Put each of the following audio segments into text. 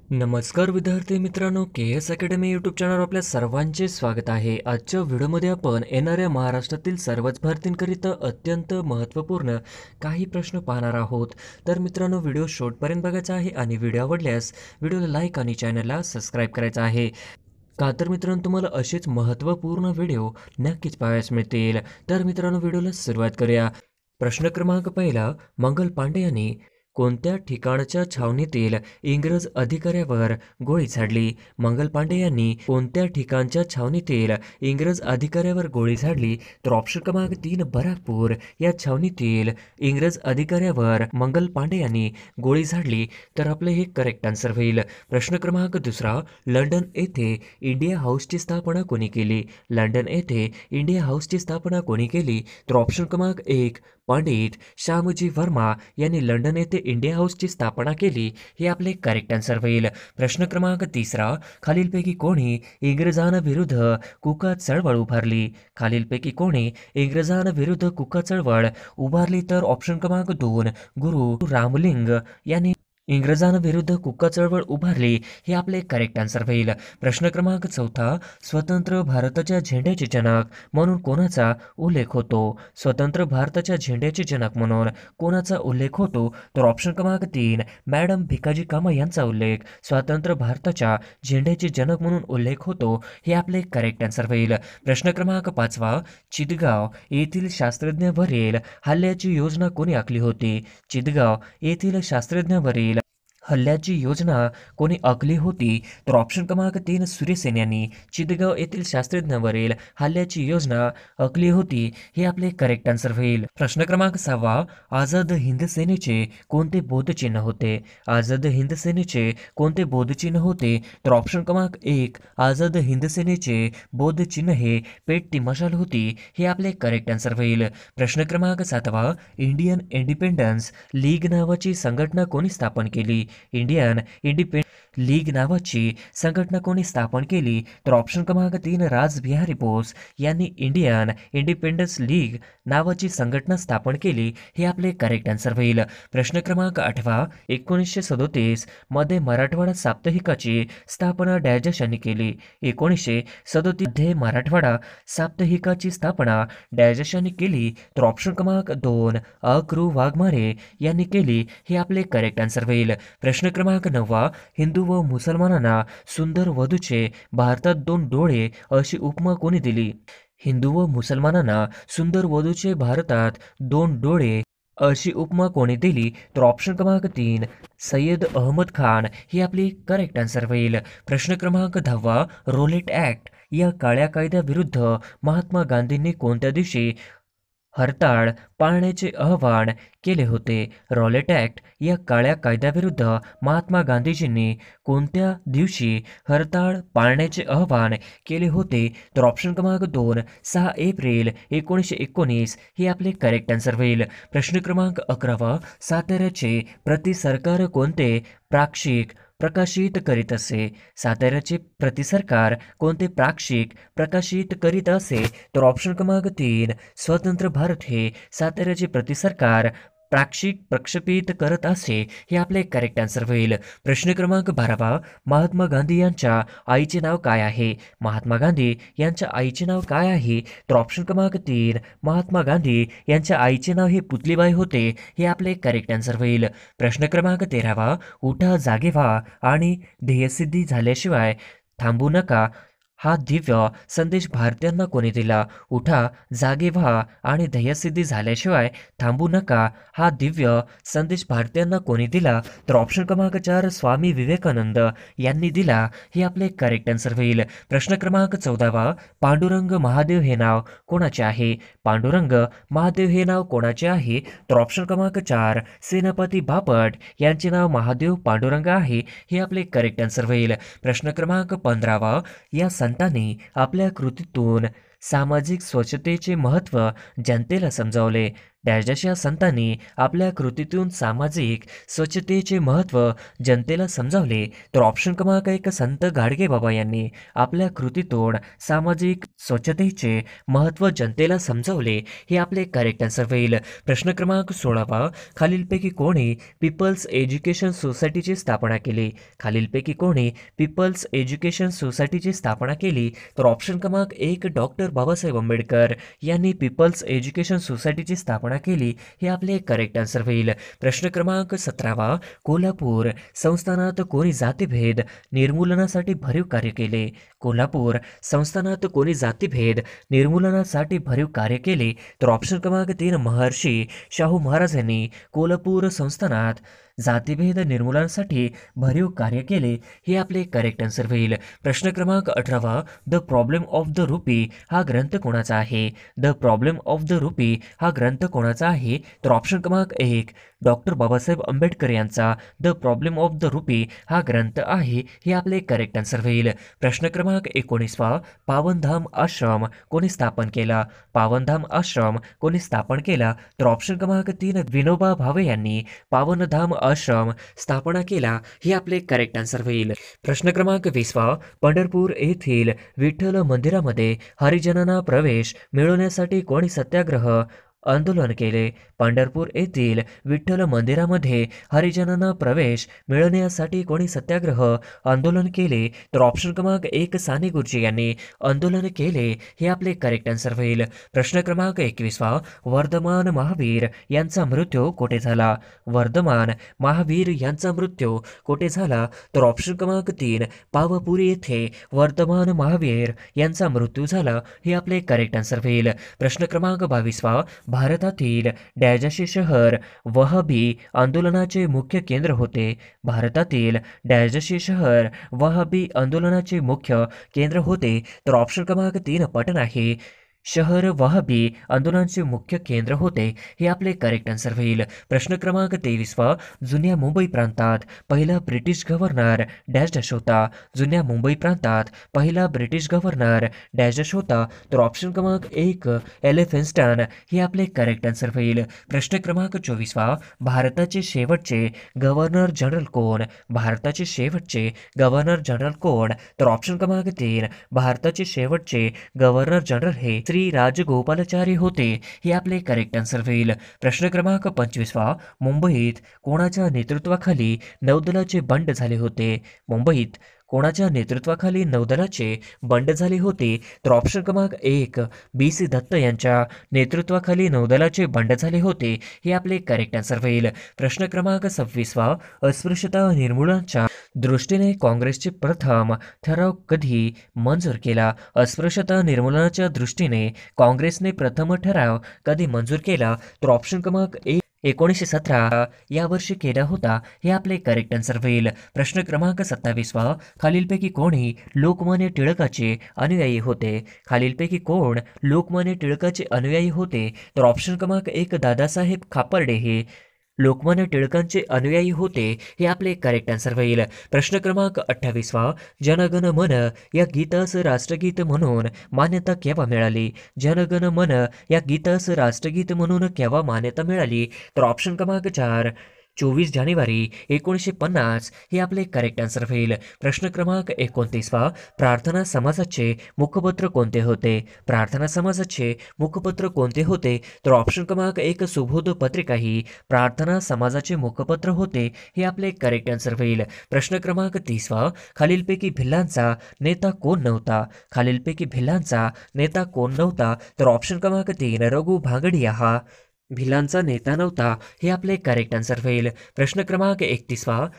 नमस्कार विद्यार्थी मित्रांनो, KS अकॅडमी यूट्यूब चॅनल आपल्या सर्वांचे स्वागत आहे। आजच्या व्हिडिओमध्ये आपण येणाऱ्या महाराष्ट्रातील सर्वच भरतींकरिता अत्यंत महत्त्वपूर्ण काही प्रश्न पाहणार आहोत। तर मित्रांनो, व्हिडिओ शेवटपर्यंत बघायचा आहे आणि व्हिडिओ आवडल्यास व्हिडिओला लाईक आणि चॅनलला सबस्क्राईब करायचं आहे। का तर मित्रांनो, तुम्हाला असेच महत्त्वपूर्ण व्हिडिओ नक्कीच पाहायला मिळतील। तर मित्रांनो, व्हिडिओला सुरुवात करूया। प्रश्न क्रमांक पहिला, मंगल पांडे यांनी कोणत्या ठिकाणच्या छावणीतील इंग्रज अधिकाऱ्यावर गोळी झाडली? मंगल पांडे यांनी कोणत्या ठिकाणच्या छावणीतील इंग्रज अधिकाऱ्यावर गोळी झाडली? तर ऑप्शन क्रमांक 3 बराकपूर या छावणीतील इंग्रज अधिकाऱ्यावर मंगल पांडे यांनी गोळी झाडली, तर आपले हे करेक्ट आन्सर होईल। प्रश्न क्रमांक दुसरा, लंडन येथे इंडिया हाऊसची स्थापना कोणी केली? लंडन येथे इंडिया हाऊसची स्थापना कोणी केली? तर ऑप्शन क्रमांक 1 पंडित श्यामजी वर्मा यांनी लंडन येथे इंडिया हाऊसची स्थापना केली, हे आपले करेक्ट आन्सर होईल। प्रश्न क्रमांक तिसरा, खालीलपैकी कोणी इंग्रजांविरुद्ध कुका चळवळ उभारली? खालीलपैकी कोणी इंग्रजांविरुद्ध कुका चळवळ उभारली? तर ऑप्शन क्रमांक 2 गुरु रामलिंग यांनी इंग्रजांविरुद्ध कुका चळवळ उभारली, हे आपले करेक्ट आन्सर होईल। प्रश्न क्रमांक चौथा, स्वतंत्र भारताच्या झेंड्याचे जनक म्हणून कोणाचा उल्लेख होतो? स्वतंत्र भारताच्या झेंड्याचे जनक म्हणून कोणाचा उल्लेख होतो? तर ऑप्शन क्रमांक 3 मॅडम भिकाजी कामा यांचा उल्लेख स्वतंत्र भारताच्या झेंड्याचे जनक म्हणून उल्लेख होतो, हे आपले करेक्ट आन्सर होईल। प्रश्न क्रमांक पाचवा, चितगाव येथील शास्त्रज्ञावरील हल्ल्याची योजना कोणी आखली होती? चितगाव येथील शास्त्रज्ञावरील हल्ल्याची योजना कोणी आखली होती? तर ऑप्शन क्रमांक 3 सूर्यसेन यांनी चितगाव येथील शास्त्रज्ञावरील हल्ल्याची योजना आखली होती, हे आपले करेक्ट आन्सर होईल। प्रश्न क्रमांक 6, आझाद हिंद सेनेचे कोणते बोधचिन्ह होते? आझाद हिंद सेनेचे कोणते बोधचिन्ह होते? तर ऑप्शन क्रमांक 1 आझाद हिंद सेनेचे बोधचिन्ह हे पेटती मशाल होती, हे आपले करेक्ट आन्सर होईल। प्रश्न क्रमांक 7, इंडियन इंडिपेंडन्स लीग नावाची संघटना कोणी स्थापन केली? इंडियन इंडिपेंडन्स लीग नावाची संघटना कोणी स्थापन केली? तर ऑप्शन क्रमांक 3 रासबिहारी बोस यांनी इंडियन इंडिपेंडन्स लीग नावाची संघटना स्थापन केली, हे आपले करेक्ट आन्सर होईल। प्रश्न क्रमांक 8, 1937 मध्ये मराठवाडा साप्ताहिकाची स्थापना डॅजशांनी केली? 1937 मध्ये मराठवाडा साप्ताहिकाची स्थापना डॅजशांनी केली? तर ऑप्शन क्रमांक 2 अ.कृ. वाघमारे यांनी केली, हे आपले करेक्ट आन्सर होईल। प्रश्न क्रमांक 9, हिंदू व मुसलमानांना सुंदर वधूचे भारतात 2 डोळे अशी उपमा कोणी दिली? हिंदू व मुसलमानांना सुंदर वधूचे भारतात 2 डोळे अशी उपमा कोणी दिली? तर ऑप्शन क्रमांक 3 सय्यद अहमद खान, ही आपली करेक्ट आन्सर होईल। प्रश्न क्रमांक 10, रोलेट ॲक्ट या काळ्या कायद्याविरुद्ध महात्मा गांधींनी कोणत्या दिवशी हरताळ पाळण्याचे आवाहन केले होते? रॉलेट ॲक्ट या काळ्या कायद्याविरुद्ध महात्मा गांधीजींनी कोणत्या दिवशी हरताळ पाळण्याचे आवाहन केले होते? तर ऑप्शन क्रमांक 2 6 एप्रिल 1919, हे आपले करेक्ट आन्सर होईल। प्रश्न क्रमांक 11, साताऱ्याचे प्रति सरकार कोणते प्राक्षिक प्रकाशित करीत असे? साताऱ्याचे प्रति सरकार कोणते प्राक्षिक प्रकाशित करीत असे? तर ऑप्शन क्रमांक 3 स्वतंत्र भारत हे साताऱ्याचे प्रति सरकार प्राक्षिक प्रक्षेपित करत असे, हे आपले करेक्ट आन्सर होईल। प्रश्न क्रमांक 12, महात्मा गांधी यांच्या आईचे नाव काय आहे? महात्मा गांधी यांच्या आईचे नाव काय आहे? तर ऑप्शन क्रमांक 3 महात्मा गांधी यांच्या आईचे नाव हे पुतलीबाई होते, हे आपले करेक्ट आन्सर होईल। प्रश्न क्रमांक 13, उठा जागे व्हा आणि ध्येयसिद्धी झाल्याशिवाय थांबू नका हा दिव्य संदेश भारतीयांना कोणी दिला? उठा जागे व्हा आणि ध्येयसिद्धी झाल्याशिवाय थांबू नका हा दिव्य संदेश भारतीयांना कोणी दिला? तर ऑप्शन क्रमांक 4 स्वामी विवेकानंद यांनी दिला, हे आपले करेक्ट आन्सर होईल। प्रश्न क्रमांक 14, पांडुरंग महादेव हे नाव कोणाचे आहे? पांडुरंग महादेव हे नाव कोणाचे आहे? तर ऑप्शन क्रमांक 4 सेनापती बापट यांचे नाव महादेव पांडुरंग आहे, हे आपले करेक्ट आन्सर होईल। प्रश्न क्रमांक 15, या संतांनी आपल्या कृतीतून सामाजिक स्वच्छतेचे महत्त्व जनतेला समजावले? डॅश या संतांनी आपल्या कृतीतून सामाजिक स्वच्छतेचे महत्त्व जनतेला समजावले. तर ऑप्शन क्रमांक 1 संत गाडगेबाबा यांनी आपल्या कृतीतून सामाजिक स्वच्छतेचे महत्त्व जनतेला समजावले. हे आपले करेक्ट आन्सर होईल. प्रश्न क्रमांक 16 खालीलपैकी कोणी पीपल्स एज्युकेशन सोसायटीची स्थापना केली? खालीलपैकी कोणी पीपल्स एज्युकेशन सोसायटीची स्थापना केली? तर ऑप्शन क्रमांक 1 डॉक्टर बाबासाहेब आंबेडकर यांनी पीपल्स एज्युकेशन सोसायटीची स्थापना केली. हे आपले करेक्ट आन्सर होईल. प्रश्न क्रमांक 17 कोल्हापूर संस्थानात कोणी जातीभेद निर्मूलनासाठी भरीव कार्य केले? कोल्हापूर संस्थानात कोणी जातीभेद निर्मूलनासाठी भरीव कार्य केले? तर ऑप्शन क्रमांक 3 महर्षी शाहू महाराज यांनी कोल्हापूर संस्थानात जातीभेद निर्मूलनासाठी भरीव कार्य केले. हे आपले करेक्ट आन्सर होईल. प्रश्न क्रमांक 18 the problem of the rupee हा ग्रंथ कोणाचा आहे? The problem of the rupee हा ग्रंथ कोणाचा आहे? तर ऑप्शन क्रमांक 1 डॉक्टर बाबासाहेब आंबेडकर यांचा the problem of the rupee हा ग्रंथ आहे. हे आपले करेक्ट आन्सर होईल. प्रश्न क्रमांक 19 पावनधाम आश्रम कोणी स्थापन केला? पावनधाम आश्रम कोणी स्थापन केला? तर ऑप्शन क्रमांक 3 विनोबा भावे यांनी पावनधाम आश्रम स्थापना केला. हे आपले करेक्ट आन्सर होईल. प्रश्न क्रमांक 20 पंढरपूर येथील विठ्ठल मंदिरामध्ये हरिजनांना प्रवेश मिळवण्यासाठी कोणी सत्याग्रह आंदोलन केले? पंढरपूर येथील विठ्ठल मंदिरामध्ये हरिजनांना प्रवेश मिळवण्यासाठी कोणी सत्याग्रह आंदोलन केले? तर ऑप्शन क्रमांक 1 साने गुरुजी यांनी आंदोलन केले. हे आपले करेक्ट आन्सर होईल. प्रश्न क्रमांक 21 वर्धमान महावीर यांचा मृत्यू कोठे झाला? वर्धमान महावीर यांचा मृत्यू कोठे झाला? तर ऑप्शन क्रमांक 3 पावपुरी येथे वर्धमान महावीर यांचा मृत्यू झाला. हे आपले करेक्ट आन्सर होईल. प्रश्न क्रमांक 22 भारतातील डॅजाशी शहर वहाबी आंदोलनाचे मुख्य केंद्र होते? भारतातील डॅजाशी शहर वहाबी आंदोलनाचे मुख्य केंद्र होते? तर ऑप्शन क्रमांक 3 पटना आहे शहर वहाबी आंदोलनाचे मुख्य केंद्र होते. हे आपले करेक्ट आन्सर होईल. प्रश्न क्रमांक 23 जुन्या मुंबई प्रांतात पहिला ब्रिटिश गव्हर्नर डॅश डॅश होता? जुन्या मुंबई प्रांतात पहिला ब्रिटिश गव्हर्नर डॅश डॅश होता? तर ऑप्शन क्रमांक 1 एलिफिन्स्टन हे आपले करेक्ट आन्सर होईल. प्रश्न क्रमांक 24 भारताचे शेवटचे गव्हर्नर जनरल कोण? भारताचे शेवटचे गव्हर्नर जनरल कोण? तर ऑप्शन क्रमांक 3 भारताचे शेवटचे गव्हर्नर जनरल हे श्री राजगोपालाचारी होते. हे आपले करेक्ट आन्सर होईल. प्रश्न क्रमांक 25 मुंबईत कोणाच्या नेतृत्वाखाली नौदलाचे बंड झाले होते? मुंबईत कोणाच्या नेतृत्वाखाली नौदलाचे बंड झाले होते? तर ऑप्शन क्रमांक 1 BC दत्त यांच्या नेतृत्वाखाली नौदलाचे बंड झाले होते. हे आपले करेक्ट आन्सर होईल. प्रश्न क्रमांक 26 अस्पृश्यता निर्मूलनाच्या दृष्टीने काँग्रेसचे प्रथम ठराव कधी मंजूर केला? अस्पृश्यता निर्मूलनाच्या दृष्टीने काँग्रेसने प्रथम ठराव कधी मंजूर केला? तर ऑप्शन क्रमांक 1 1917 या वर्षी केला होता. हे आपले करेक्ट आन्सर होईल. प्रश्न क्रमांक 27 खालीलपैकी कोणी लोकमान्य टिळकाचे अनुयायी होते? खालीलपैकी कोण लोकमान्य टिळकाचे अनुयायी होते? तर ऑप्शन क्रमांक 1 दादासाहेब खापर्डे हे लोकमान्य टिळकांचे अनुयायी होते. हे आपले करेक्ट आन्सर होईल. प्रश्न क्रमांक 28 जनगण मन या गीतास राष्ट्रगीत म्हणून मान्यता केव्हा मिळाली? जनगण मन या गीतास राष्ट्रगीत म्हणून केव्हा मान्यता मिळाली? तर ऑप्शन क्रमांक 4 24 जानेवारी 1950 हे आपले करेक्ट आन्सर होईल. प्रश्न क्रमांक 29 प्रार्थना समाजाचे मुखपत्र कोणते होते? प्रार्थना समाजाचे मुखपत्र कोणते होते? तर ऑप्शन क्रमांक 1 सुबोध पत्रिका ही प्रार्थना समाजाचे मुखपत्र होते. हे आपले करेक्ट आन्सर होईल. प्रश्न क्रमांक 30 खालीलपैकी भिल्लांचा नेता कोण नव्हता? खालीलपैकी भिल्लांचा नेता कोण नव्हता? तर ऑप्शन क्रमांक 3 रघु भांगडिया हा भिलांचा नेता नव्हता. हे आपले करेक्ट आन्सर होईल. प्रश्न क्रमांक 31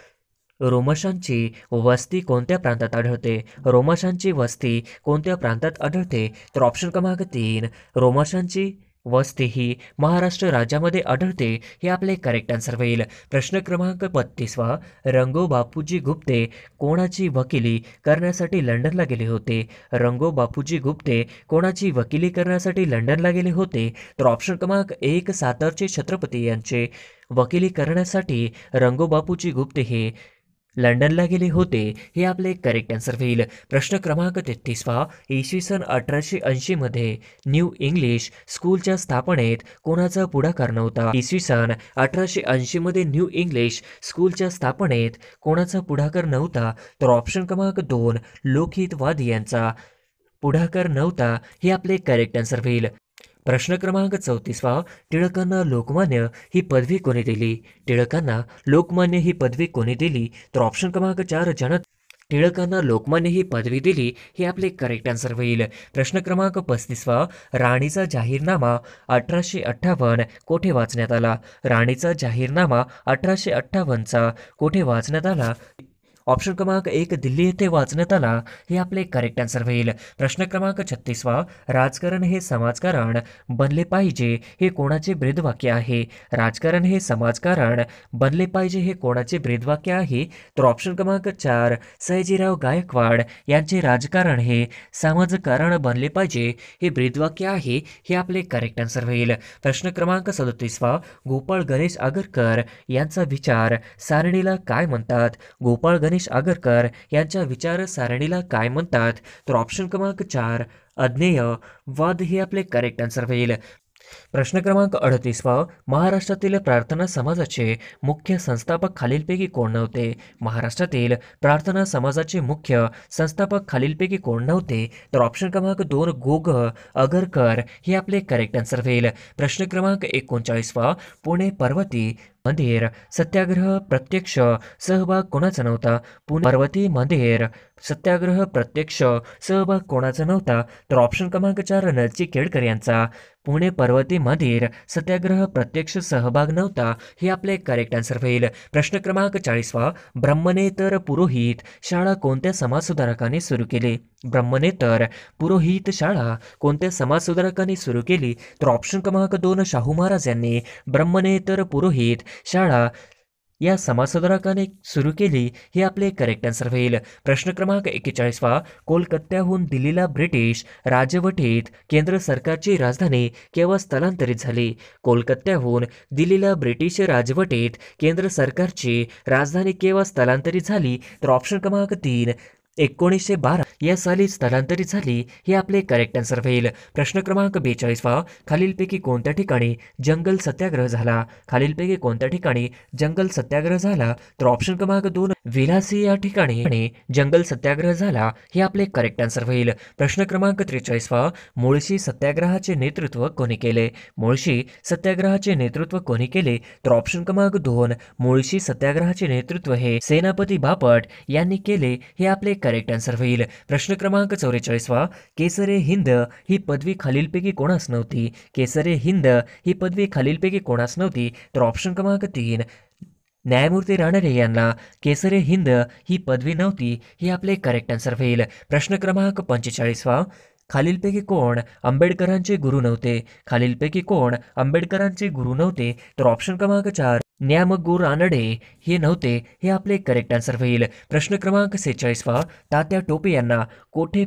रोमशांची वस्ती कोणत्या प्रांतात आढळते? रोमशांची वस्ती कोणत्या प्रांतात आढळते? तर ऑप्शन क्रमांक 3 रोमशांची वस्ती ही महाराष्ट्र राज्यामध्ये आढळते. हे आपले करेक्ट आन्सर होईल. प्रश्न क्रमांक 32 रंगो बापूजी गुप्ते कोणाची वकिली करण्यासाठी लंडनला गेले होते? रंगो बापूजी गुप्ते कोणाची वकिली करण्यासाठी लंडनला गेले होते? तर ऑप्शन क्रमांक 1 सातारचे छत्रपती यांचे वकिली करण्यासाठी रंगो बापूजी गुप्ते हे लंडनला गेले होते हे आपले करेक्ट आन्सर होईल. प्रश्न क्रमांक 33वा, इसवी सन 1880 मध्ये न्यू इंग्लिश स्कूलच्या स्थापनेत कोणाचा पुढाकार नव्हता? इसवी सन 1880 मध्ये न्यू इंग्लिश स्कूलच्या स्थापनेत कोणाचा पुढाकार नव्हता? तर ऑप्शन क्रमांक 2 लोकहितवादी यांचा पुढाकार नव्हता हे आपले करेक्ट आन्सर होईल. प्रश्न क्रमांक 34वा, टिळकांना लोकमान्य ही पदवी कोणी दिली? टिळकांना लोकमान्य ही पदवी कोणी दिली? तर ऑप्शन क्रमांक 4 टिळकांना लोकमान्य ही पदवी दिली हे आपले करेक्ट आन्सर होईल. प्रश्न क्रमांक 35वा, राणीचा जाहीरनामा 1858 कोठे वाचण्यात आला? राणीचा जाहीरनामा 1858चा कोठे वाचण्यात आला? ऑप्शन क्रमांक 1 दिल्ली येथे वाचण्यात आला हे आपले करेक्ट आन्सर होईल. प्रश्न क्रमांक 36वा, राजकारण हे समाजकारण बनले पाहिजे हे कोणाचे ब्रीदवाक्य आहे? राजकारण हे समाजकारण बनले पाहिजे हे कोणाचे ब्रीदवाक्य आहे? तर ऑप्शन क्रमांक 4 सयाजीराव गायकवाड यांचे राजकारण हे समाजकारण बनले पाहिजे हे ब्रीदवाक्य आहे हे आपले करेक्ट आन्सर होईल. प्रश्न क्रमांक 37वा, गोपाळ गणेश आगरकर यांचा विचार सारणीला काय म्हणतात? गोपाळ गणेश आगरकर यांच्या विचारसारणीला काय म्हणतात? तर ऑप्शन क्रमांक 4 अज्ञेयवाद हे आपले करेक्ट आन्सर होईल. प्रश्न क्रमांक 38वा, महाराष्ट्रातील प्रार्थना समाजाचे मुख्य संस्थापक खालीलपैकी कोण नव्हते? महाराष्ट्रातील प्रार्थना समाजाचे मुख्य संस्थापक खालीलपैकी कोण नव्हते? तर ऑप्शन क्रमांक 2 गोग आगरकर हे आपले करेक्ट आन्सर होईल. प्रश्न क्रमांक 39वा, पुणे पर्वती मंदिर सत्याग्रह प्रत्यक्ष सहभाग कोणाचा नव्हता? पुणे पर्वती मंदिर सत्याग्रह प्रत्यक्ष सहभाग कोणाचा नव्हता? तर ऑप्शन क्रमांक 4 नरसी केळकर यांचा पुणे पर्वती मंदिर सत्याग्रह प्रत्यक्ष सहभाग नव्हता हे आपले करेक्ट आन्सर होईल. प्रश्न क्रमांक 40वा, ब्रह्मनेतर पुरोहित शाळा कोणत्या समाजसुधारकांनी सुरू केली? ब्रह्मनेतर पुरोहित शाळा कोणत्या समाजसुधारकांनी सुरू केली? तर ऑप्शन क्रमांक 2 शाहू महाराज यांनी ब्रह्मनेतर पुरोहित शाळा या समाजसुधारकाने सुरू केली हे आपले करेक्ट आन्सर होईल. प्रश्न क्रमांक 41वा, कोलकात्याहून दिल्लीला ब्रिटिश राजवटीत केंद्र सरकारची राजधानी केव्हा स्थलांतरित झाली? कोलकात्याहून दिल्लीला ब्रिटिश राजवटीत केंद्र सरकारची राजधानी केव्हा स्थलांतरित झाली? तर ऑप्शन क्रमांक 3 1912 या साली स्थलांतरित झाली हे आपले करेक्ट आन्सर होईल. प्रश्न क्रमांक 42वा, खालीलपैकी कोणत्या ठिकाणी जंगल सत्याग्रह झाला? खालीलपैकी कोणत्या ठिकाणी जंगल सत्याग्रह झाला? तर ऑप्शन क्रमांक 2 विलासी या ठिकाणी जंगल सत्याग्रह झाला हे आपले करेक्ट आन्सर होईल. प्रश्न क्रमांक 43वा, मुळशी सत्याग्रहाचे नेतृत्व कोणी केले? मुळशी सत्याग्रहाचे नेतृत्व कोणी केले? तर ऑप्शन क्रमांक 2 मुळशी सत्याग्रहाचे नेतृत्व हे सेनापती बापट यांनी केले हे आपले करेक्ट आन्सर होईल. प्रश्न क्रमांक 44वा, केसरे हिंद ही पदवी खालीलपैकी कोणास नव्हती? केसरे हिंद ही पदवी खालीलपैकी कोणास नव्हती? तर ऑप्शन क्रमांक 3 न्यायमूर्ती रानडे यांना केसरे हिंद ही पदवी नव्हती हे आपले करेक्ट आन्सर होईल. प्रश्न क्रमांक 45वा, खालीलपैकी कोण आंबेडकरांचे गुरु नव्हते? खालीलपैकी कोण आंबेडकरांचे गुरु नव्हते? तर ऑप्शन क्रमांक 4 न्यामगुर रानडे हे नव्हते हे आपले करेक्ट आन्सर होईल. प्रश्न क्रमांक 46वा, तात्या टोपे यांना कोठे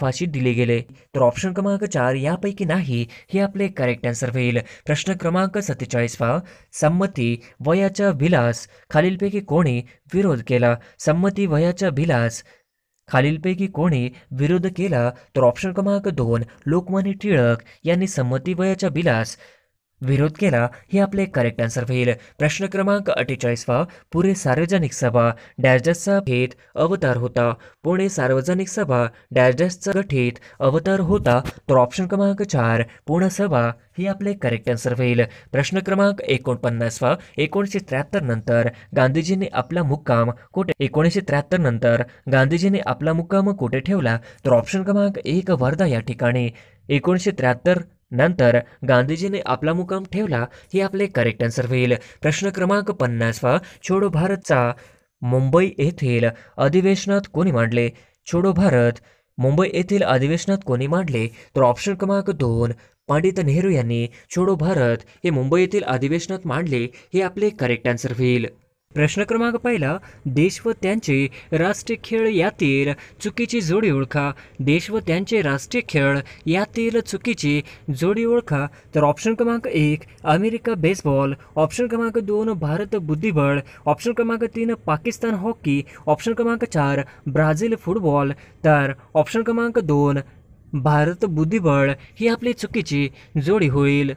फाशी दिली गेले? तर ऑप्शन क्रमांक 4 यापैकी नाही हे आपले करेक्ट आन्सर होईल. प्रश्न क्रमांक 47वा, संमती वयाच्या बिलास खालीलपैकी कोणी विरोध केला? संमती वयाच्या बिलास खालीलपैकी कोणी विरोध केला? तर ऑप्शन क्रमांक 2 लोकमान्य टिळक यांनी संमती वयाच्या बिलास विरोध केला हे आपले करेक्ट आन्सर होईल. प्रश्न क्रमांक 48वा, पुणे सार्वजनिक सभा डॅशचा गठीत अवतार होता? पुणे सार्वजनिक सभा डॅशचा गठीत अवतार होता? तर ऑप्शन क्रमांक 4 पुणे सभा हे आपले करेक्ट आन्सर होईल. प्रश्न क्रमांक 49वा, 1973 नंतर गांधीजींनी आपला मुक्काम कुठे ठेवला? तर ऑप्शन क्रमांक 1 वर्धा या ठिकाणी 1973 नंतर गांधीजींनी आपला मुक्काम ठेवला हे आपले करेक्ट आन्सर होईल. प्रश्न क्रमांक 50वा, छोडो भारतचा मुंबई येथील अधिवेशनात कोणी मांडले? छोडो भारत मुंबई येथील अधिवेशनात कोणी मांडले? तर ऑप्शन क्रमांक 2 पंडित नेहरू यांनी छोडो भारत हे मुंबई येथील अधिवेशनात मांडले हे आपले करेक्ट आन्सर होईल. प्रश्न क्रमांक पहिला, देश व त्यांचे राष्ट्रीय खेळ यातील चुकीची जोडी ओळखा. देश व त्यांचे राष्ट्रीय खेळ यातील चुकीची जोडी ओळखा. तर ऑप्शन क्रमांक 1 अमेरिका बेसबॉल, ऑप्शन क्रमांक 2 भारत बुद्धिबळ, ऑप्शन क्रमांक 3 पाकिस्तान हॉकी, ऑप्शन क्रमांक 4 ब्राझील फुटबॉल. तर ऑप्शन क्रमांक 2 भारत बुद्धिबळ ही आपली चुकीची जोडी होईल.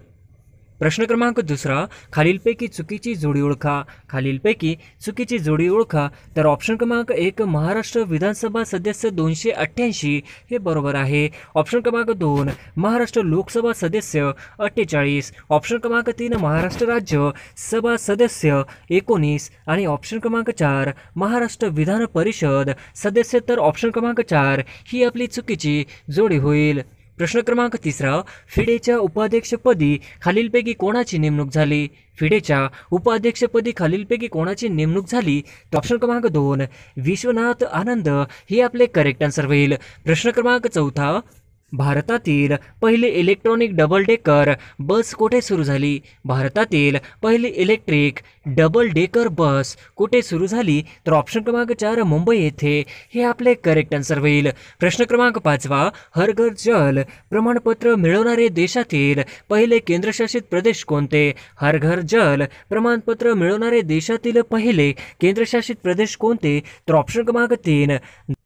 प्रश्न क्रमांक दुसरा, खालीलपैकी चुकीची जोडी ओळखा. खालीलपैकी चुकीची जोडी ओळखा. तर ऑप्शन क्रमांक 1 महाराष्ट्र विधानसभा सदस्य 288 हे बरोबर आहे. ऑप्शन क्रमांक 2 महाराष्ट्र लोकसभा सदस्य 48, ऑप्शन क्रमांक 3 महाराष्ट्र राज्य सभा सदस्य 19 आणि ऑप्शन क्रमांक 4 महाराष्ट्र विधान परिषद सदस्य. तर ऑप्शन क्रमांक 4 ही आपली चुकीची जोडी होईल. प्रश्न क्रमांक तिसरा, फिडेच्या उपाध्यक्षपदी खालीलपैकी कोणाची नेमणूक झाली. फिडेच्या उपाध्यक्षपदी खालीलपैकी कोणाची नेमणूक झाली. तर ऑप्शन क्रमांक 2 विश्वनाथ आनंद हे आपले करेक्ट आन्सर होईल. प्रश्न क्रमांक चौथा, भारतातील पहिली इलेक्ट्रॉनिक डबल डेकर बस कुठे सुरू झाली. भारतातील पहिली इलेक्ट्रिक डबल डेकर बस कुठे सुरू झाली. तर ऑप्शन क्रमांक 4 मुंबई येथे हे आपले करेक्ट आन्सर होईल. प्रश्न क्रमांक 5, हर घर जल प्रमाणपत्र मिळवणारे देशातील पहिले केंद्रशासित प्रदेश कोणते. हर घर जल प्रमाणपत्र मिळवणारे देशातील पहिले केंद्रशासित प्रदेश कोणते. तर ऑप्शन क्रमांक 3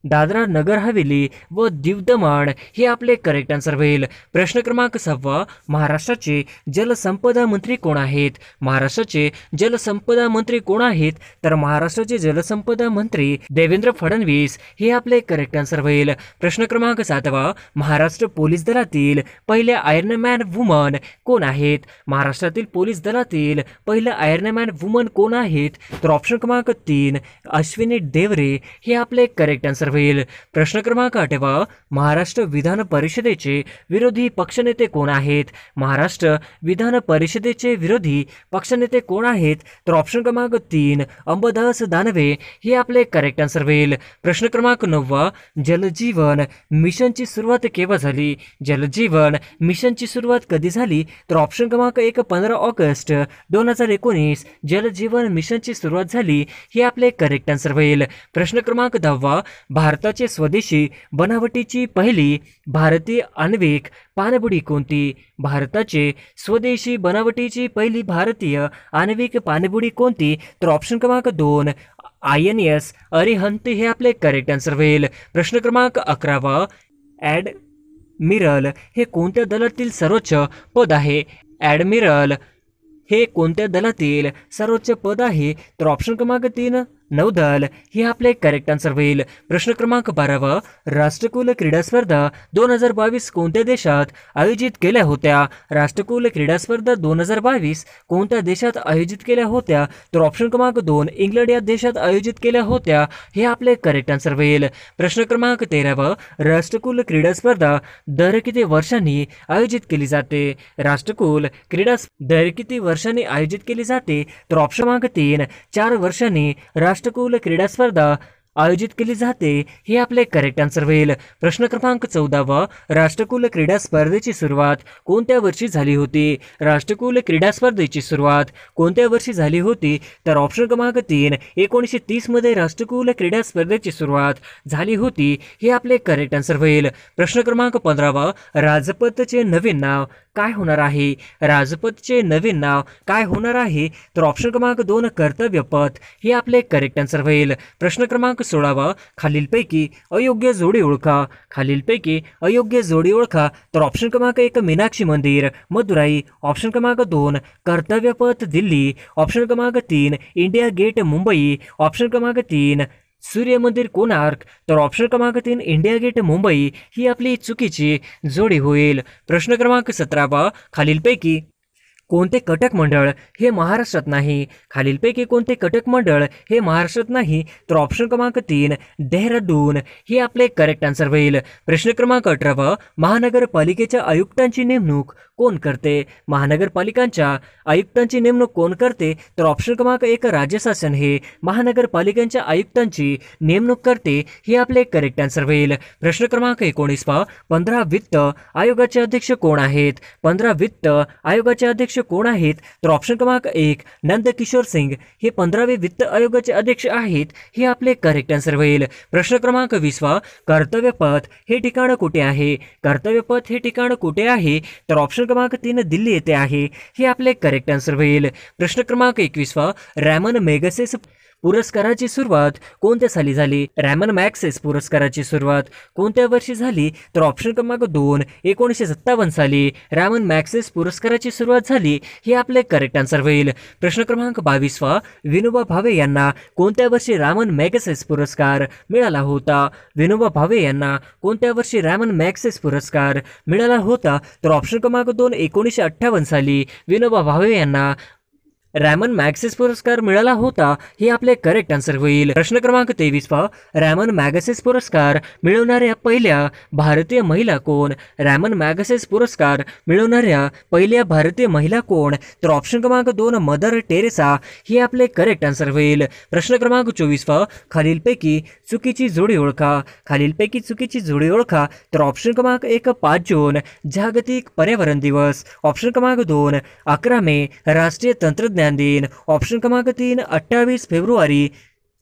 दादरा नगर हवेली व दीव दमण हे आपले करेक्ट आन्सर होईल. प्रश्न क्रमांक 6, महाराष्ट्राचे जलसंपदा मंत्री कोण आहेत. महाराष्ट्राचे जलसंपदा मंत्री कोण आहेत. तर महाराष्ट्राचे जलसंपदा मंत्री देवेंद्र फडणवीस हे आपले करेक्ट आन्सर होईल. प्रश्न क्रमांक 7, महाराष्ट्र पोलीस दलातील पहिल्या आयर्नमॅन वुमन कोण आहेत. महाराष्ट्रातील पोलीस दलातील पहिल्या आयर्नमॅन वुमन कोण आहेत. तर ऑप्शन क्रमांक 3 अश्विनी देवरे हे आपले करेक्ट आन्सर होईल. प्रश्न क्रमांक 8, महाराष्ट्र विधान परिषदेचे विरोधी पक्षनेते कोण आहेत. महाराष्ट्र विधान परिषदेचे विरोधी पक्षनेते कोण आहेत. तर ऑप्शन क्रमांक 3 अंबादास दानवे हे आपले करेक्ट आन्सर होईल. प्रश्न क्रमांक 9, जलजीवन मिशनची सुरुवात केव्हा झाली. जलजीवन मिशनची सुरुवात कधी झाली. तर ऑप्शन क्रमांक 1 15 ऑगस्ट 2019 जलजीवन मिशनची सुरुवात झाली हे आपले करेक्ट आन्सर होईल. प्रश्न क्रमांक 10, भारताचे स्वदेशी बनावटीची पहिली भारतीय आण्विक पाणबुडी कोणती. भारताचे स्वदेशी बनावटीची पहिली भारतीय आण्विक पाणबुडी कोणती. तर ऑप्शन क्रमांक 2 INS अरिहंत हे आपले करेक्ट आन्सर होईल. प्रश्न क्रमांक 11, ॲडमिरल हे कोणत्या दलातील सर्वोच्च पद आहे. ॲडमिरल हे कोणत्या दलातील सर्वोच्च पद आहे. तर ऑप्शन क्रमांक 3 नौदल हे आपले करेक्ट आन्सर होईल. प्रश्न क्रमांक 12, राष्ट्रकुल क्रीडा स्पर्धा 2022 कोणत्या देशात आयोजित केल्या होत्या. राष्ट्रकुल क्रीडा स्पर्धा 2022 कोणत्या देशात आयोजित केल्या होत्या. तर ऑप्शन क्रमांक 2 इंग्लंड या देशात आयोजित केल्या होत्या हे आपले करेक्ट आन्सर होईल. प्रश्न क्रमांक 13, राष्ट्रकुल क्रीडा स्पर्धा दर किती वर्षांनी आयोजित केली जाते. राष्ट्रकुल क्रीडा दर किती वर्षांनी आयोजित केली जाते. तर ऑप्शन क्रमांक 3 4 वर्षांनी राष्ट्रकुल क्रीडा स्पर्धा आयोजित केली जाते हे आपले करेक्ट आन्सर होईल. प्रश्न क्रमांक 14, राष्ट्रकुल क्रीडा स्पर्धेची सुरुवात कोणत्या वर्षी झाली होती. राष्ट्रकुल क्रीडा स्पर्धेची सुरुवात कोणत्या वर्षी झाली होती. तर ऑप्शन क्रमांक 3 1930 मध्ये राष्ट्रकुल क्रीडा स्पर्धेची सुरुवात झाली होती हे आपले करेक्ट आन्सर होईल. प्रश्न क्रमांक 15, राजपथचे नवीन नाव काय होणार आहे. राजपथचे नवीन नाव काय होणार आहे. तर ऑप्शन क्रमांक 2 कर्तव्य पथ हे आपले करेक्ट आन्सर होईल. प्रश्न क्रमांक 16, खालीलपैकी अयोग्य जोडी ओळखा. खालीलपैकी अयोग्य जोडी ओळखा. तर ऑप्शन क्रमांक 1 मीनाक्षी मंदिर मदुराई, ऑप्शन क्रमांक 2 कर्तव्य पथ दिल्ली, ऑप्शन क्रमांक 3 इंडिया गेट मुंबई, ऑप्शन क्रमांक 3 सूर्य मंदिर कोणार्क. तर ऑप्शन क्रमांक 3 इंडिया गेट मुंबई ही आपली चुकीची जोडी होईल. प्रश्न क्रमांक 17, खालीलपैकी कोणते कटक मंडळ हे महाराष्ट्रात नाही. खालीलपैकी कोणते कटक मंडळ हे महाराष्ट्रात नाही. तर ऑप्शन क्रमांक 3 देहरादून हे आपले करेक्ट आन्सर होईल. प्रश्न क्रमांक 18, महानगरपालिकेच्या आयुक्तांची नेमणूक कोण करते. महानगरपालिकांच्या आयुक्तांची नेमणूक कोण करते. तर ऑप्शन क्रमांक 1 राज्य शासन हे महानगरपालिकांच्या आयुक्तांची नेमणूक करते हे आपले करेक्ट आन्सर होईल. प्रश्न क्रमांक 19, 15 वित्त आयोगाचे अध्यक्ष कोण आहेत. 15 वित्त आयोगाचे अध्यक्ष अध्यक्ष कोण आहेत? तर ऑप्शन क्रमांक 1 नंदकिशोर सिंग हे 15वे वित्त आयोगाचे अध्यक्ष आहेत. हे आपले करेक्ट आन्सर होईल. प्रश्न क्रमांक 20 कर्तव्यपथ हे ठिकाण कुठे आहे? कर्तव्यपथ हे ठिकाण कुठे आहे? तर ऑप्शन क्रमांक 3 दिल्ली येथे आहे. हे आपले करेक्ट आन्सर होईल. प्रश्न क्रमांक 21 रॅमन मॅगसेस पुरस्काराची सुरुवात कोणत्या साली झाली? रॅमन मॅग्सेस पुरस्काराची सुरुवात कोणत्या वर्षी झाली? तर ऑप्शन क्रमांक 2 1957 साली रॅमन मॅग्सेस पुरस्काराची सुरुवात झाली. हे आपले करेक्ट आन्सर होईल. प्रश्न क्रमांक 22 विनोबा भावे यांना कोणत्या वर्षी रॅमन मॅग्सेस पुरस्कार मिळाला होता? विनोबा भावे यांना कोणत्या वर्षी रॅमन मॅग्सेस पुरस्कार मिळाला होता? तर ऑप्शन क्रमांक 2 1958 साली विनोबा भावे यांना रॅमन मॅग्सेस पुरस्कार मिळाला होता. हे आपले करेक्ट आन्सर होईल. प्रश्न क्रमांक 23 रॅमन मॅग्सेस पुरस्कार मिळवणाऱ्या पहिल्या भारतीय महिला कोण? रॅमन मॅग्सेस पुरस्कार मिळवणाऱ्या पहिल्या भारतीय महिला कोण? तर ऑप्शन क्रमांक 2 मदर टेरेसा. हे आपले करेक्ट आन्सर होईल. प्रश्न क्रमांक 24 खालीलपैकी चुकीची जोडी ओळखा. खालीलपैकी चुकीची जोडी ओळखा. तर ऑप्शन क्रमांक 1 5 जून जागतिक पर्यावरण दिवस. ऑप्शन क्रमांक 2 11 मे राष्ट्रीय तंत्रज्ञान दिन. ऑप्शन क्रमांक 3 28 फेब्रुवारी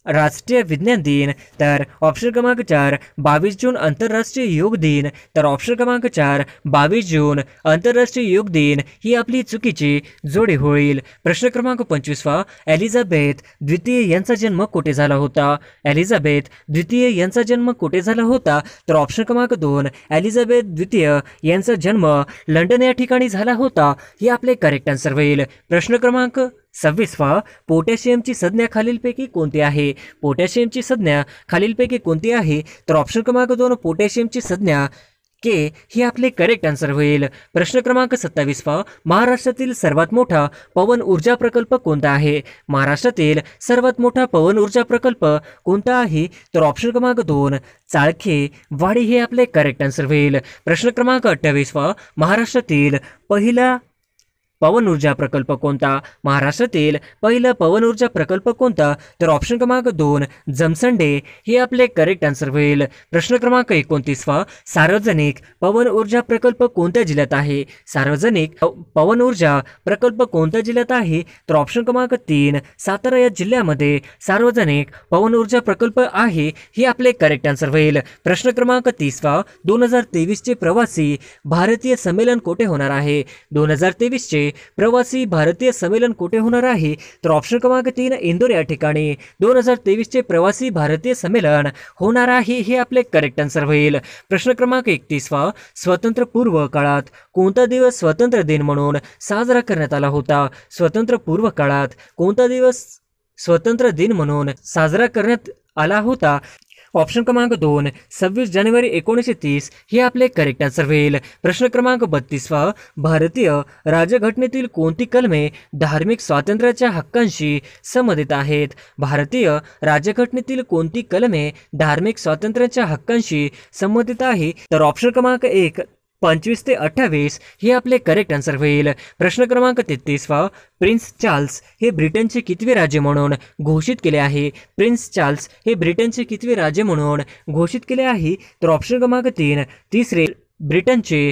राष्ट्रीय विज्ञान दिन. तर ऑप्शन क्रमांक 4 22 जून आंतरराष्ट्रीय योग दिन. तर ऑप्शन क्रमांक 4 22 जून आंतरराष्ट्रीय योग दिन ही आपली चुकीची जोडी होईल. प्रश्न क्रमांक 25 एलिझाबेथ द्वितीय यांचा जन्म कुठे झाला होता? एलिझाबेथ द्वितीय यांचा जन्म कुठे झाला होता? तर ऑप्शन क्रमांक 2 एलिझाबेथ द्वितीय यांचा जन्म लंडन या ठिकाणी झाला होता. हे आपले करेक्ट आन्सर होईल. प्रश्न क्रमांक 26 पोटॅशियमची संज्ञा खालीलपैकी कोणती आहे? पोटॅशियमची संज्ञा खालीलपैकी कोणती आहे? तर ऑप्शन क्रमांक 2 पोटॅशियमची संज्ञा के ही आपले करेक्ट आन्सर होईल. प्रश्न क्रमांक 27 महाराष्ट्रातील सर्वात मोठा पवन ऊर्जा प्रकल्प कोणता आहे? महाराष्ट्रातील सर्वात मोठा पवन ऊर्जा प्रकल्प कोणता आहे? तर ऑप्शन क्रमांक 2 चाळखे वाडी हे आपले करेक्ट आन्सर होईल. प्रश्न क्रमांक 28 महाराष्ट्रातील पहिला पवन ऊर्जा प्रकल्प कोणता? महाराष्ट्रातील पहिला पवन ऊर्जा प्रकल्प कोणता? तर ऑप्शन क्रमांक 2 जमसंडे हे आपले करेक्ट आन्सर होईल. प्रश्न क्रमांक 29 सार्वजनिक पवन ऊर्जा प्रकल्प कोणत्या जिल्ह्यात आहे? सार्वजनिक पवन ऊर्जा प्रकल्प कोणत्या जिल्ह्यात आहे? तर ऑप्शन क्रमांक 3 सातारा या जिल्ह्यामध्ये सार्वजनिक पवन ऊर्जा प्रकल्प आहे. हे आपले करेक्ट आन्सर होईल. प्रश्न क्रमांक 30 2023 चे प्रवासी भारतीय संमेलन कुठे होणार आहे? 2023 चे प्रवासी भारतीय संमेलन कुठे होणार आहे? तर ऑप्शन क्रमांक 3 इंदोर या ठिकाणी 2023 चे प्रवासी भारतीय संमेलन होणार आहे. हे आपले करेक्ट आन्सर होईल. प्रश्न क्रमांक 31 स्वतंत्र पूर्व काळात कोणता दिवस स्वतंत्र दिन म्हणून साजरा करण्यात आला होता? स्वतंत्र पूर्व काळात कोणता दिवस स्वतंत्र दिन म्हणून साजरा करण्यात आला होता? ऑप्शन क्रमांक 2 26 जानेवारी 1930 हे आपले करेक्ट आन्सर होईल. प्रश्न क्रमांक 32 भारतीय राज्यघटनेतील कोणती कलमे धार्मिक स्वातंत्र्याच्या हक्कांशी संबंधित आहेत? भारतीय राज्यघटनेतील कोणती कलमे धार्मिक स्वातंत्र्याच्या हक्कांशी संबंधित आहे? तर ऑप्शन क्रमांक 1 25 ते 28 हे आपले करेक्ट आन्सर होईल. प्रश्न क्रमांक 33 प्रिन्स चार्ल्स हे ब्रिटनचे कितवे राज्य म्हणून घोषित केले आहे? प्रिन्स चार्ल्स हे ब्रिटनचे कितवे राज्य म्हणून घोषित केले आहे? तर ऑप्शन क्रमांक 3 तिसरे ब्रिटनचे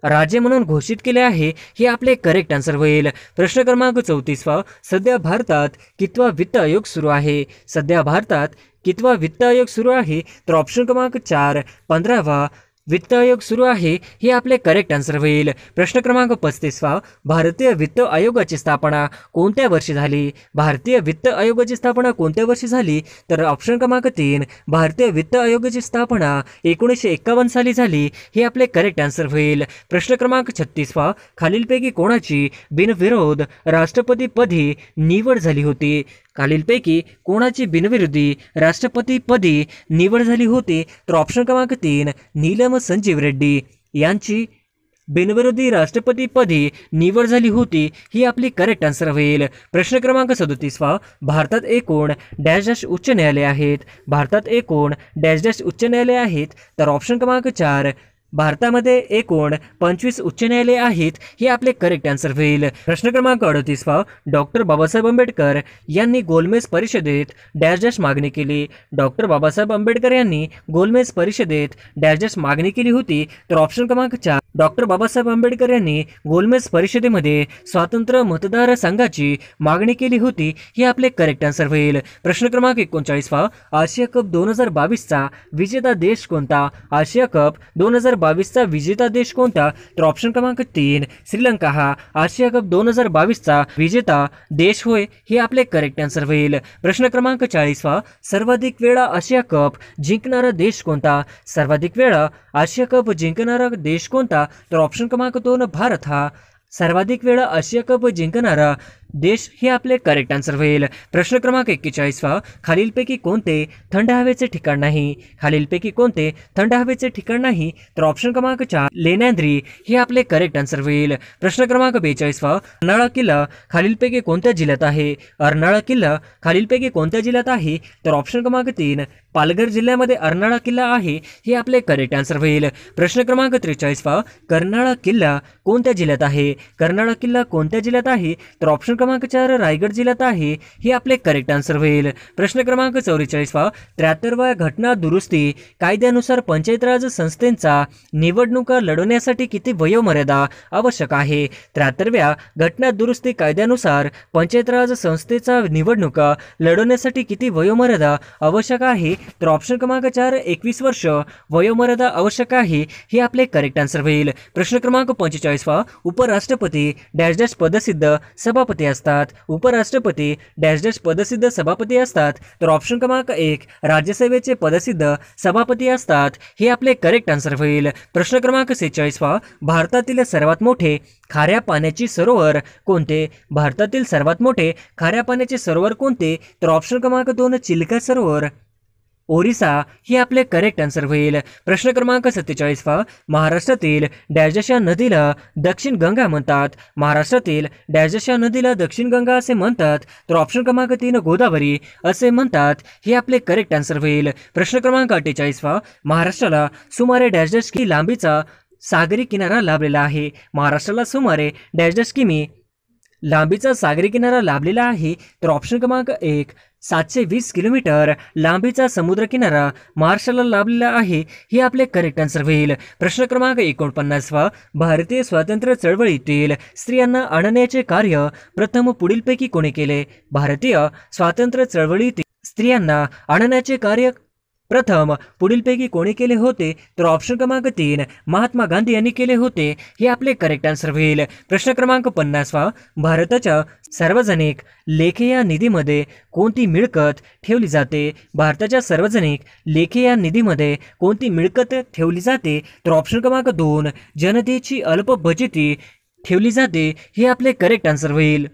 राज्य म्हणून घोषित केले आहे. हे आपले करेक्ट आन्सर होईल. प्रश्न क्रमांक 34 सध्या भारतात कितवा वित्त आयोग सुरू आहे? सध्या भारतात कितवा वित्त आयोग सुरू आहे? तर ऑप्शन क्रमांक 4 15वा वित्त आयोग सुरू आहे. हे आपले करेक्ट आन्सर होईल. प्रश्न क्रमांक 35 भारतीय वित्त आयोगाची स्थापना कोणत्या वर्षी झाली? भारतीय वित्त आयोगाची स्थापना कोणत्या वर्षी झाली? तर ऑप्शन क्रमांक 3 भारतीय वित्त आयोगाची स्थापना 1951 साली झाली. हे आपले करेक्ट आन्सर होईल. प्रश्न क्रमांक 36 खालीलपैकी कोणाची बिनविरोध राष्ट्रपतीपदी निवड झाली होती? खालीलपैकी कोणाची बिनविरोधी राष्ट्रपतीपदी निवड झाली होती? तर ऑप्शन क्रमांक 3 नीलम संजीव रेड्डी यांची बिनविरोधी राष्ट्रपतीपदी निवड झाली होती. ही आपली करेक्ट आन्सर होईल. प्रश्न क्रमांक 37 भारतात एकूण डॅश डॅश उच्च न्यायालय आहेत? भारतात एकूण डॅश डॅश उच्च न्यायालय आहेत? तर ऑप्शन क्रमांक 4 भारतामध्ये एकूण 25 उच्च न्यायालये आहेत. हे आपले करेक्ट आन्सर होईल. प्रश्न क्रमांक 38 डॉक्टर बाबासाहेब आंबेडकर यांनी गोलमेज परिषदेत डॅश डॅश मागणी केली? डॉक्टर बाबासाहेब आंबेडकर यांनी गोलमेज परिषदेत डॅश डॅश मागणी केली होती? तर ऑप्शन क्रमांक 4 डॉक्टर बाबासाहेब आंबेडकर यांनी गोलमेज परिषदेमध्ये स्वातंत्र्य मतदारसंघाची मागणी केली होती? हे आपले करेक्ट आन्सर होईल. प्रश्न क्रमांक 39 आशिया कप 2022चा विजेता देश कोणता? आशिया कप 2022चा विजेता देश कोणता? तर ऑप्शन क्रमांक 3 श्रीलंका हा आशिया कप 2022चा विजेता देश होय. हे आपले करेक्ट आन्सर होईल. प्रश्न क्रमांक 40 सर्वाधिक वेळा आशिया कप जिंकणारा देश कोणता? सर्वाधिक वेळा आशिया कप जिंकणारा देश कोणता? तर ऑप्शन क्रमांक 2 भारत हा सर्वाधिक वेळा आशिया कप जिंकणारा देश हे आपले करेक्ट आन्सर होईल. प्रश्न क्रमांक 41 खालीलपैकी कोणते थंड हवेचे ठिकाण नाही? खालीलपैकी कोणते थंड हवेचे ठिकाण नाही? तर ऑप्शन क्रमांक 4 लेण्यांद्री हे आपले करेक्ट आन्सर होईल. प्रश्न क्रमांक 42 अर्नाळा किल्ला खालीलपैकी कोणत्या जिल्ह्यात आहे? अर्नाळा किल्ला खालीलपैकी कोणत्या जिल्ह्यात आहे? तर ऑप्शन क्रमांक 3 पालघर जिल्ह्यामध्ये अर्नाळा किल्ला आहे. हे आपले करेक्ट आन्सर होईल. प्रश्न क्रमांक 43 कर्नाळा किल्ला कोणत्या जिल्ह्यात आहे? कर्नाळा किल्ला कोणत्या जिल्ह्यात आहे? तर ऑप्शन क्रमांक 4 रायगड जिल्ह्यात आहे. हे आपले करेक्ट आन्सर होईल. प्रश्न क्रमांक 44 73व्या घटना दुरुस्ती कायद्यानुसार पंचायत राज संस्थेचा निवडणुका लढवण्यासाठी किती वयोमर्यादा आवश्यक आहे? 73व्या घटना दुरुस्ती कायद्यानुसार पंचायत राज संस्थेचा निवडणुका लढवण्यासाठी किती वयोमर्यादा आवश्यक आहे? तर ऑप्शन क्रमांक 4 21 वर्ष वयोमर्यादा आवश्यक आहे. हे आपले करेक्ट आन्सर होईल. प्रश्न क्रमांक 45 उपराष्ट्रपती डॅश डॅश पदसिद्ध सभापती असतात. उपराष्ट्रपती डॅश डॅश पदसिद्ध सभापती असतात. तर ऑप्शन क्रमांक 1 राज्यसभेचे पदसिद्ध सभापती असतात. हे आपले करेक्ट आन्सर होईल. प्रश्न क्रमांक 46 भारतातील सर्वात मोठे खाऱ्या पाण्याचे सरोवर कोणते? भारतातील सर्वात मोठे खाऱ्या पाण्याचे सरोवर कोणते? तर ऑप्शन क्रमांक 2 चिल्का सरोवर ओरिसा हे आपले करेक्ट आन्सर होईल. प्रश्न क्रमांक 47 महाराष्ट्रातील डॅश या नदीला दक्षिण गंगा म्हणतात. महाराष्ट्रातील डॅश या नदीला दक्षिण गंगा असे म्हणतात. तर ऑप्शन क्रमांक 3 गोदावरी असे म्हणतात. हे आपले करेक्ट आन्सर होईल. प्रश्न क्रमांक 48 महाराष्ट्राला सुमारे डॅश की लांबीचा सागरी किनारा लाभलेला आहे. महाराष्ट्राला सुमारे डॅश किमी लांबीचा सागरी किनारा लाभलेला आहे. तर ऑप्शन क्रमांक 1 720 किलोमीटर लांबीचा समुद्र किनारा महाराष्ट्राला लाभलेला आहे. हे आपले करेक्ट आन्सर होईल. प्रश्न क्रमांक 49 भारतीय स्वातंत्र्य चळवळीतील स्त्रियांना आणण्याचे कार्य प्रथम पुढीलपैकी कोणी केले? भारतीय स्वातंत्र्य चळवळीतील स्त्रियांना आणण्याचे कार्य प्रथम पुढीलपैकी कोणी केले होते? तर ऑप्शन क्रमांक 3 महात्मा गांधी यांनी केले होते. हे आपले करेक्ट आन्सर होईल. प्रश्न क्रमांक 50 भारताच्या सार्वजनिक लेखे या निधीमध्ये कोणती मिळकत ठेवली जाते? भारताच्या सार्वजनिक लेखे या निधीमध्ये कोणती मिळकत ठेवली जाते? तर ऑप्शन क्रमांक 2 जनतेची अल्प बचती ठेवली जाते. हे आपले करेक्ट आन्सर होईल.